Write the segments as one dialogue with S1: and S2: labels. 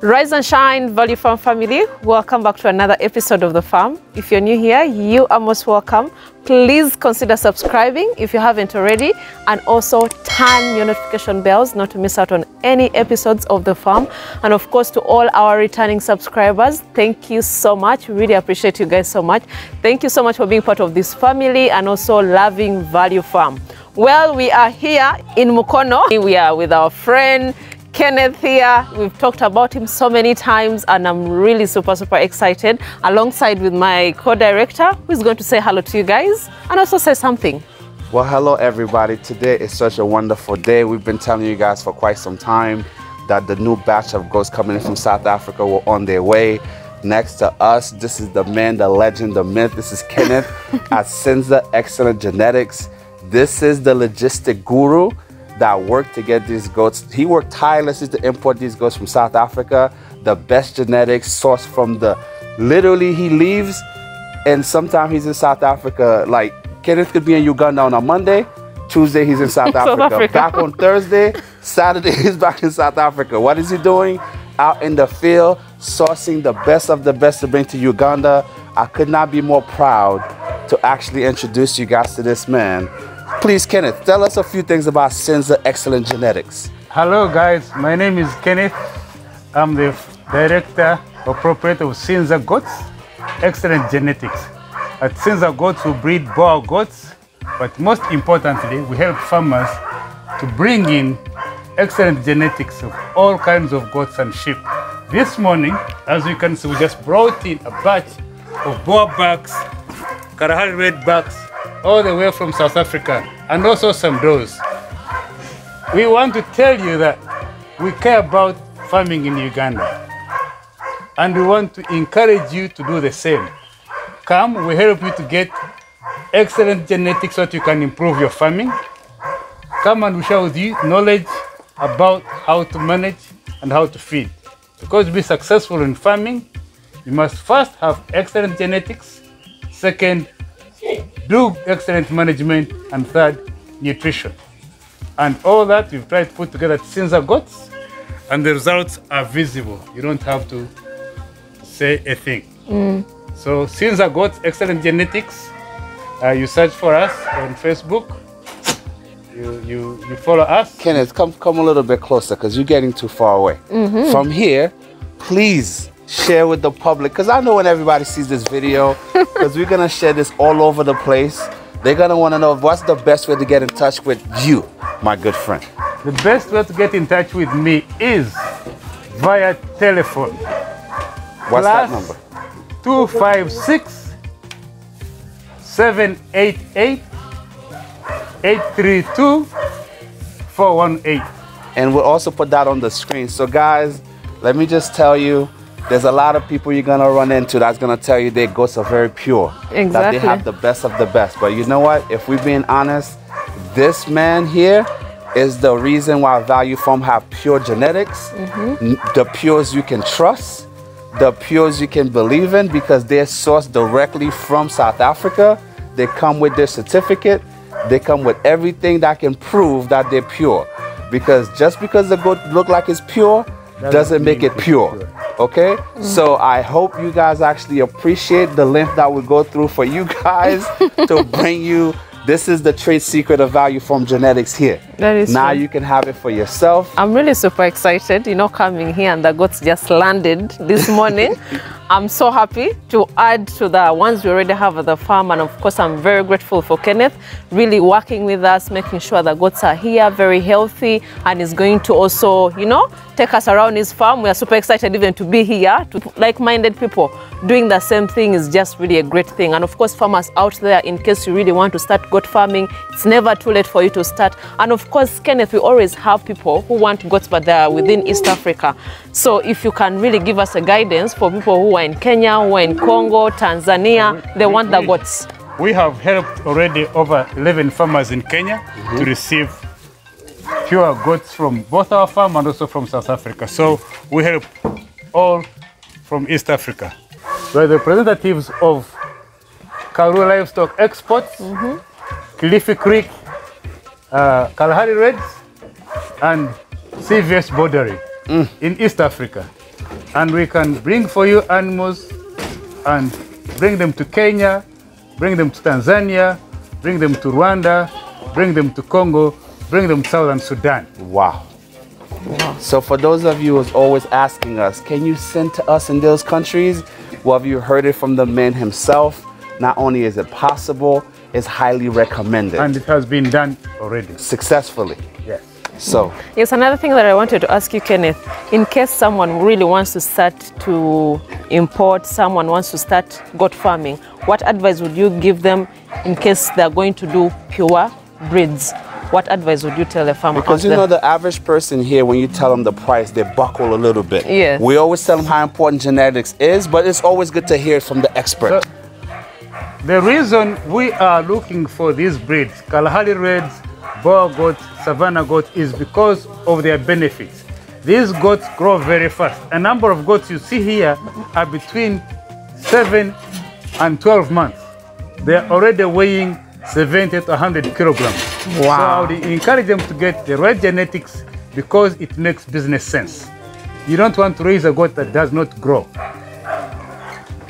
S1: Rise and shine, Value Farm family. Welcome back to another episode of The Farm. If you're new here, you are most welcome. Please consider subscribing if you haven't already, and also turn your notification bells not to miss out on any episodes of The Farm. And of course, to all our returning subscribers, thank you so much. We really appreciate you guys so much. Thank you so much for being part of this family and also loving Value Farm. Well, we are here in Mukono. We are with our friend Kenneth here. We've talked about him so many times and I'm really super excited, alongside with my co-director who is going to say hello to you guys and also say something.
S2: Well, hello everybody. Today is such a wonderful day. We've been telling you guys for quite some time that the new batch of goats coming in from South Africa were on their way. Next to us, this is the man, the legend, the myth. This is Kenneth at Sinza Excellent Genetics. This is the logistic guru that worked to get these goats. He worked tirelessly to import these goats from South Africa, the best genetics sourced from the, literally he leaves and sometimes he's in South Africa. Like Kenneth could be in Uganda on a Monday, Tuesday he's in South Africa. Back on Thursday, Saturday he's back in South Africa. What is he doing? Out in the field, sourcing the best of the best to bring to Uganda. I could not be more proud to actually introduce you guys to this man. Please, Kenneth, tell us a few things about Sinza Excellent Genetics.
S3: Hello, guys. My name is Kenneth. I'm the director or proprietor of Sinza Goats Excellent Genetics. At Sinza Goats, we breed Boer goats, but most importantly, we help farmers to bring in excellent genetics of all kinds of goats and sheep. This morning, as you can see, we just brought in a batch of Boer bucks, Kalahari red bucks, all the way from South Africa, and also some does. We want to tell you that we care about farming in Uganda, and we want to encourage you to do the same. Come, we help you to get excellent genetics so that you can improve your farming. Come and we share with you knowledge about how to manage and how to feed. Because to be successful in farming, you must first have excellent genetics, second, do excellent management, and third, nutrition. And all that we've tried to put together at Sinza Goats, and the results are visible. You don't have to say a thing. So Sinza Goats Excellent Genetics, you search for us on Facebook, you follow us.
S2: Kenneth, come a little bit closer because you're getting too far away. From here, please share with the public, because I know when everybody sees this video, because we're going to share this all over the place, they're going to want to know what's the best way to get in touch with you, my good friend.
S3: The best way to get in touch with me is via telephone.
S2: What's that number?
S3: 256 788 832 418.
S2: And we'll also put that on the screen. So guys, let me just tell you, there's a lot of people you're gonna run into that's gonna tell you their goats are very pure.
S1: Exactly.
S2: That they have the best of the best. But you know what? If we're being honest, this man here is the reason why Value Farm have pure genetics, the pures you can trust, the pures you can believe in, because they're sourced directly from South Africa. They come with their certificate. They come with everything that can prove that they're pure. Because just because the goat look like it's pure doesn't make it pure. Okay? So I hope you guys actually appreciate the length that we go through for you guys to bring you. This is the trade secret of Value Farm Genetics here.
S1: That is
S2: now
S1: true.
S2: You can have it for yourself.
S1: I'm really super excited, you know, coming here and the goats just landed this morning. I'm so happy to add to the ones we already have at the farm. And of course, I'm very grateful for Kenneth really working with us, making sure the goats are here, very healthy, and is going to also, you know, take us around his farm. We are super excited even to be here, to like-minded people doing the same thing is just really a great thing. And of course, farmers out there, in case you really want to start goat farming, it's never too late for you to start. And of because Kenneth, we always have people who want goats, but they're within East Africa. So if you can really give us a guidance for people who are in Kenya, who are in Congo, Tanzania, they want the goats.
S3: We have helped already over 11 farmers in Kenya to receive pure goats from both our farm and also from South Africa. So we help all from East Africa. We're the representatives of Karoo Livestock Exports, Kilifi Creek, Kalahari Reds, and CVS Bordery in East Africa. And we can bring for you animals and bring them to Kenya, bring them to Tanzania, bring them to Rwanda, bring them to Congo, bring them to Southern Sudan.
S2: Wow. So for those of you who's always asking us, can you send to us in those countries? Well, have you heard it from the man himself? Not only is it possible, it's highly recommended.
S3: And it has been done already.
S2: Successfully.
S3: Yes.
S2: So.
S1: Yes, another thing that I wanted to ask you, Kenneth, in case someone really wants to start to import, someone wants to start goat farming, what advice would you give them in case they're going to do pure breeds? What advice would you tell a farmer?
S2: Because you know the average person here, when you tell them the price, they buckle a little bit.
S1: Yes.
S2: We always tell them how important genetics is, but it's always good to hear it from the expert.
S3: So, the reason we are looking for these breeds, Kalahari Reds, Boer goats, Savannah goats, is because of their benefits. These goats grow very fast. A number of goats you see here are between 7 and 12 months. They are already weighing 70 to 100 kilograms.
S1: Wow.
S3: So I would encourage them to get the right genetics because it makes business sense. You don't want to raise a goat that does not grow.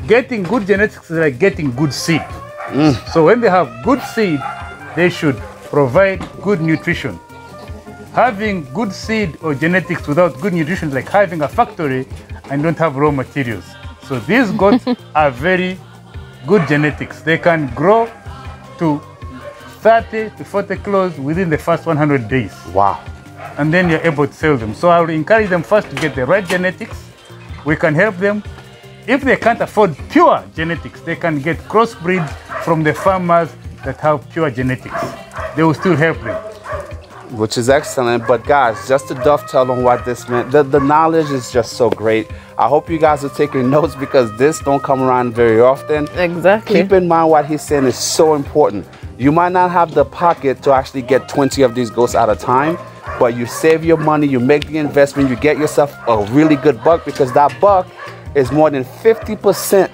S3: Getting good genetics is like getting good seed. So when they have good seed, they should provide good nutrition. Having good seed or genetics without good nutrition is like having a factory and don't have raw materials. So these goats are very good genetics. They can grow to 30 to 40 kilos within the first 100 days.
S2: Wow.
S3: And then you're able to sell them. So I would encourage them first to get the right genetics. We can help them. If they can't afford pure genetics, they can get crossbreeds from the farmers that have pure genetics. They will still help them.
S2: Which is excellent. But guys, just to dovetail on what this meant, the knowledge is just so great. I hope you guys are taking notes because this don't come around very often.
S1: Exactly.
S2: Keep in mind what he's saying is so important. You might not have the pocket to actually get 20 of these goats at a time, but you save your money, you make the investment, you get yourself a really good buck because that buck is more than 50%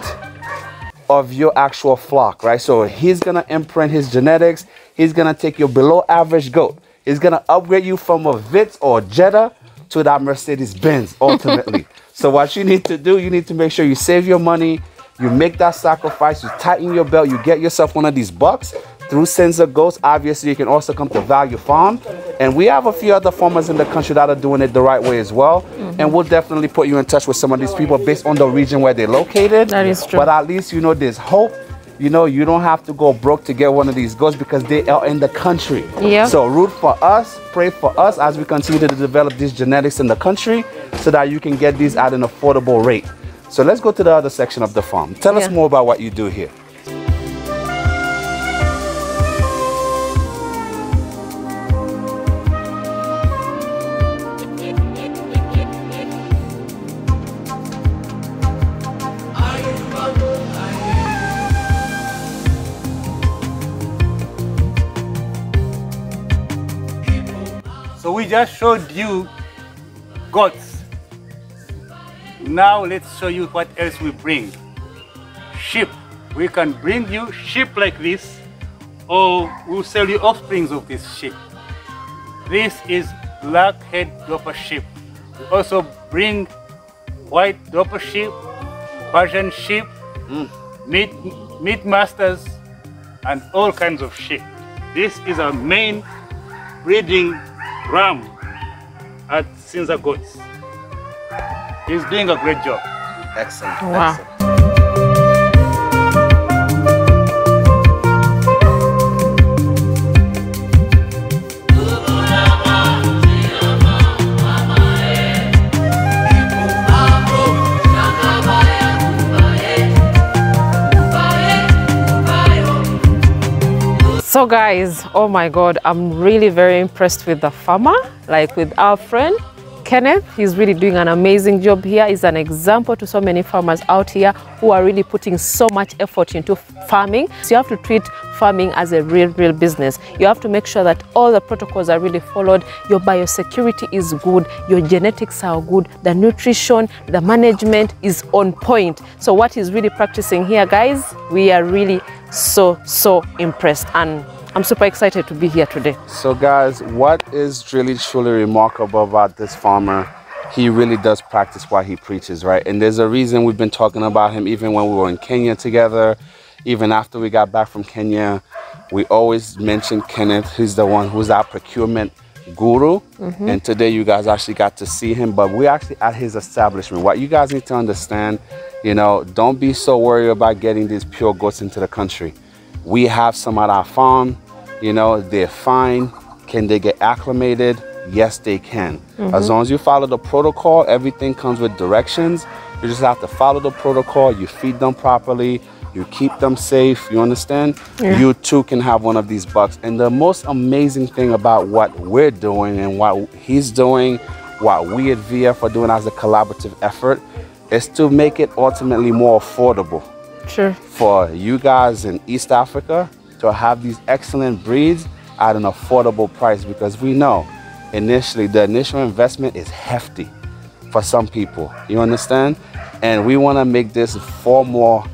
S2: of your actual flock, right? So he's gonna imprint his genetics. He's gonna take your below average goat. He's gonna upgrade you from a Vitz or Jetta to that Mercedes Benz ultimately. So what you need to do, you need to make sure you save your money, you make that sacrifice, you tighten your belt, you get yourself one of these bucks through Sins of Goats. Obviously, you can also come to Value Farm. And we have a few other farmers in the country that are doing it the right way as well. And we'll definitely put you in touch with some of these people based on the region where they're located.
S1: That is true.
S2: But at least you know there's hope. You know, you don't have to go broke to get one of these goats because they are in the country.
S1: Yeah.
S2: So root for us, pray for us as we continue to develop these genetics in the country so that you can get these at an affordable rate. So let's go to the other section of the farm. Tell us more about what you do here.
S3: So we just showed you goats. Now let's show you what else we bring. Sheep. We can bring you sheep like this, or we'll sell you offsprings of this sheep. This is black-head Dorper sheep. We also bring white Dorper sheep, Persian sheep, meat masters, and all kinds of sheep. This is our main breeding ram at Sinza Goats. He's doing a great job.
S2: Excellent.
S1: Wow.
S2: Excellent.
S1: So guys, oh my God, I'm really very impressed with the farmer, like with our friend Kenneth. He's really doing an amazing job here. He's an example to so many farmers out here who are really putting so much effort into farming. So you have to treat farming as a real business. You have to make sure that all the protocols are really followed. Your biosecurity is good, your genetics are good, the nutrition, the management is on point. So what he's really practicing here, guys, we are really so impressed, and I'm super excited to be here today.
S2: So guys, what is really truly remarkable about this farmer, he really does practice what he preaches, right? And there's a reason we've been talking about him even when we were in Kenya together, even after we got back from Kenya. We always mention Kenneth. He's the one who's our procurement guru. And today you guys actually got to see him, but we're actually at his establishment. What you guys need to understand, you know, don't be so worried about getting these pure goats into the country. We have some at our farm. You know, they're fine. Can they get acclimated? Yes, they can. As long as you follow the protocol, everything comes with directions. You just have to follow the protocol. You feed them properly. You keep them safe. You understand? Yeah. You too can have one of these bucks. And the most amazing thing about what we're doing and what he's doing, what we at VF are doing as a collaborative effort, is to make it ultimately more affordable. Sure. For you guys in East Africa to have these excellent breeds at an affordable price, because we know initially the initial investment is hefty for some people. You understand? And we want to make this far more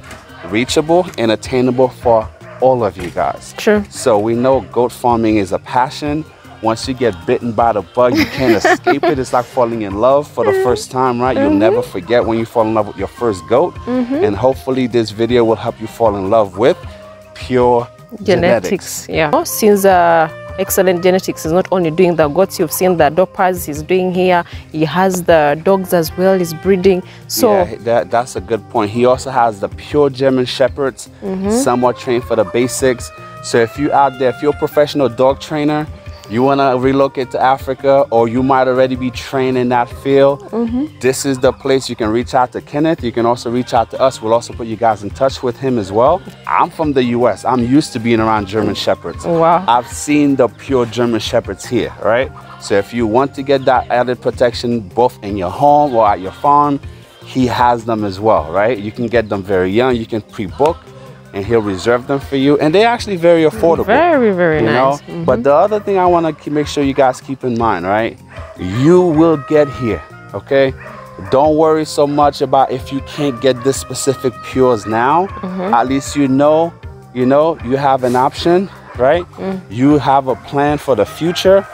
S2: reachable and attainable for all of you guys. Sure. So we know goat farming is a passion. Once you get bitten by the bug, you can't escape it. It's like falling in love for the first time, right? You'll never forget when you fall in love with your first goat. And hopefully this video will help you fall in love with pure genetics. Yeah. Since excellent genetics is not only doing the goats, you've seen the doppers he's doing here. He has the dogs as well, he's breeding. So yeah, that's a good point. He also has the pure German shepherds. Some are trained for the basics. So if you're out there, if you're a professional dog trainer, you want to relocate to Africa, or you might already be trained in that field, this is the place. You can reach out to Kenneth. You can also reach out to us. We'll also put you guys in touch with him as well. I'm from the US. I'm used to being around German shepherds. Wow. I've seen the pure German shepherds here, right? So if you want to get that added protection both in your home or at your farm, he has them as well, right? You can get them very young. You can pre-book, and he'll reserve them for you, and they're actually very affordable. Very nice. But the other thing I want to make sure you guys keep in mind, right? You will get here, okay? Don't worry so much about if you can't get this specific pures now. At least you know you have an option, right? You have a plan for the future.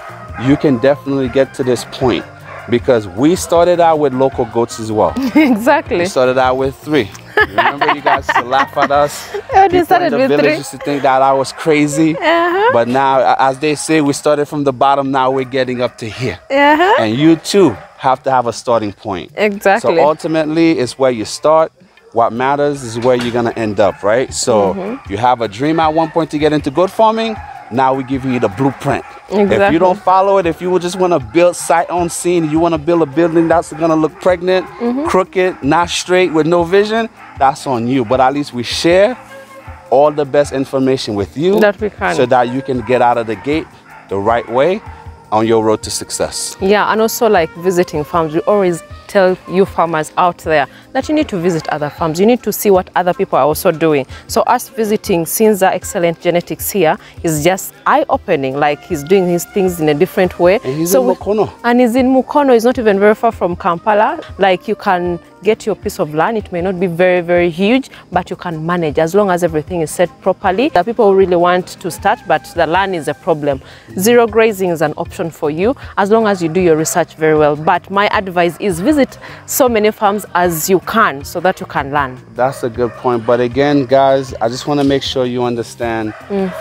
S2: You can definitely get to this point, because we started out with local goats as well. Exactly. We started out with 3. Remember, you guys used to laugh at us. People in the village used to think that I was crazy. But now, as they say, we started from the bottom. Now we're getting up to here. And you too have to have a starting point. Exactly. So ultimately, it's where you start. What matters is where you're going to end up, right? So you have a dream at one point to get into goat farming. Now we're giving you the blueprint. Exactly. If you don't follow it, if you just want to build sight unseen, you want to build a building that's going to look pregnant, crooked, not straight, with no vision, that's on you. But at least we share all the best information with you that we can, so that you can get out of the gate the right way on your road to success. Yeah, and also like visiting farms, we always tell you farmers out there that you need to visit other farms. You need to see what other people are also doing. So us visiting Sinza Excellent Genetics here is just eye-opening. Like, he's doing his things in a different way. And he's in Mukono. And he's in Mukono. He's not even very far from Kampala. Like, you can get your piece of land. It may not be very huge, but you can manage as long as everything is set properly. The people really want to start, but the land is a problem. Zero grazing is an option for you as long as you do your research very well. But my advice is visit so many farms as you can so that you can learn. That's a good point. But again, guys, I just want to make sure you understand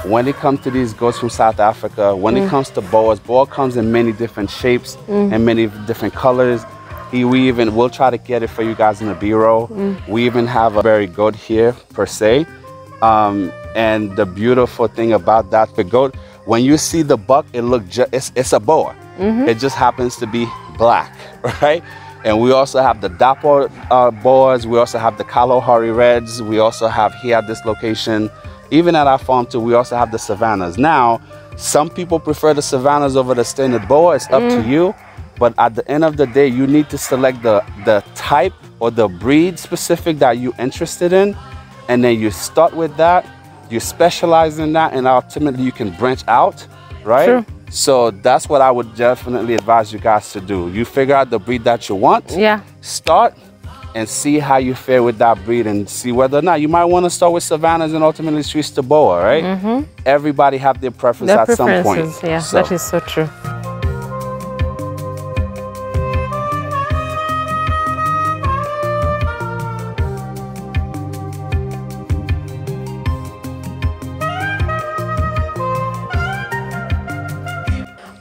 S2: when it comes to these goats from South Africa, when it comes to boas, boa comes in many different shapes and many different colors. We'll try to get it for you guys in the bureau. We even have a berry goat here per se. And the beautiful thing about that, the goat, when you see the buck, it's a boa. It just happens to be black, right? And we also have the dapper boas. We also have the Kalahari reds. We also have here at this location Even at our farm too, we also have the savannas. Now, some people prefer the savannas over the standard boa. It's up to you. But at the end of the day, you need to select the type or the breed specific that you're interested in. And then you start with that, you specialize in that, and ultimately you can branch out, right?
S1: True.
S2: So that's what I would definitely advise you guys to do. You figure out the breed that you want.
S1: Yeah.
S2: Start and see how you fare with that breed and see whether or not you might want to start with savannas and ultimately switch to boa, right? Everybody have their preference at some point.
S1: Yeah,
S2: So.
S1: that is so true.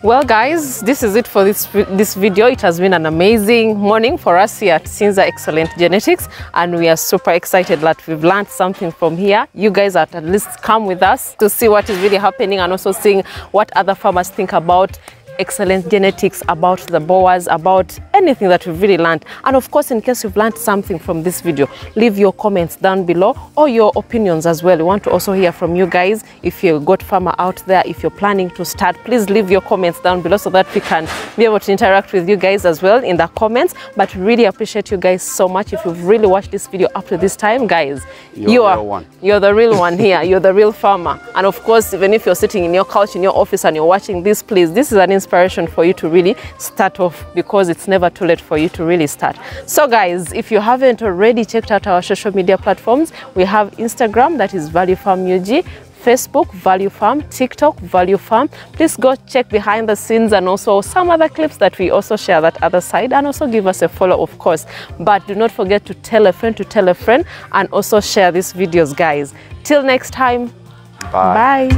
S1: Well guys, this is it for this video. It has been an amazing morning for us here at Sinza Excellent Genetics, and we are super excited that we've learned something from here. You guys are at least come with us to see what is really happening and also seeing what other farmers think about excellent genetics, about the boas, about anything that we've really learned. And of course, in case you've learned something from this video, leave your comments down below or your opinions as well. We want to also hear from you guys. If you're a goat farmer out there, if you're planning to start, please leave your comments down below so that we can be able to interact with you guys as well in the comments. But really appreciate you guys so much. If you've really watched this video up to this time, guys, you're the real one here. You're the real farmer. And of course, even if you're sitting in your couch in your office and you're watching this, please, this is an inspiration for you to really start off, because it's never too late for you to really start. So guys, if you haven't already checked out our social media platforms, we have Instagram, that is Value Farm UG, Facebook, Value Farm, TikTok, Value Farm. Please go check behind the scenes and also some other clips that we also share that other side, and also give us a follow, of course. But do not forget to tell a friend and also share these videos, guys. Till next time, bye.